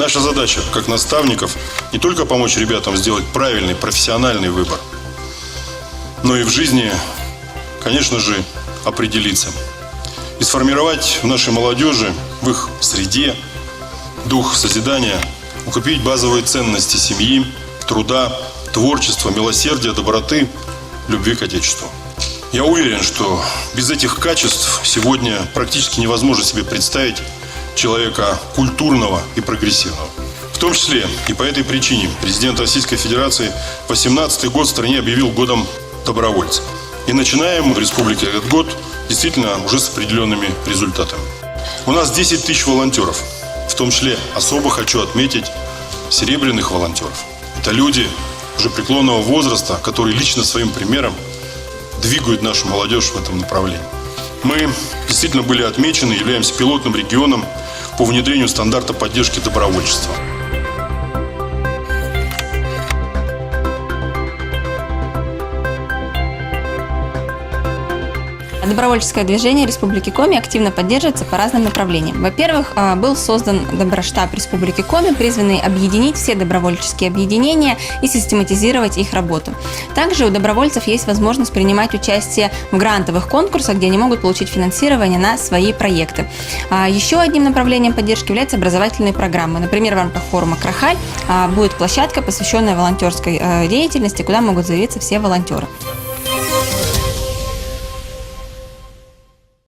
Наша задача, как наставников, не только помочь ребятам сделать правильный профессиональный выбор, но и в жизни, конечно же, определиться. И сформировать в нашей молодежи, в их среде, дух созидания, укрепить базовые ценности семьи, труда, творчества, милосердия, доброты, любви к Отечеству. Я уверен, что без этих качеств сегодня практически невозможно себе представить человека культурного и прогрессивного. В том числе и по этой причине президент Российской Федерации 2018 год в стране объявил годом добровольцев. И начинаем в республике этот год действительно уже с определенными результатами. У нас 10 тысяч волонтеров. В том числе особо хочу отметить серебряных волонтеров. Это люди уже преклонного возраста, которые лично своим примером двигают нашу молодежь в этом направлении. Мы действительно были отмечены, являемся пилотным регионом по внедрению стандарта поддержки добровольчества. Добровольческое движение Республики Коми активно поддерживается по разным направлениям. Во-первых, был создан Доброштаб Республики Коми, призванный объединить все добровольческие объединения и систематизировать их работу. Также у добровольцев есть возможность принимать участие в грантовых конкурсах, где они могут получить финансирование на свои проекты. Еще одним направлением поддержки являются образовательные программы. Например, в рамках форума «Крахаль» будет площадка, посвященная волонтерской деятельности, куда могут заявиться все волонтеры.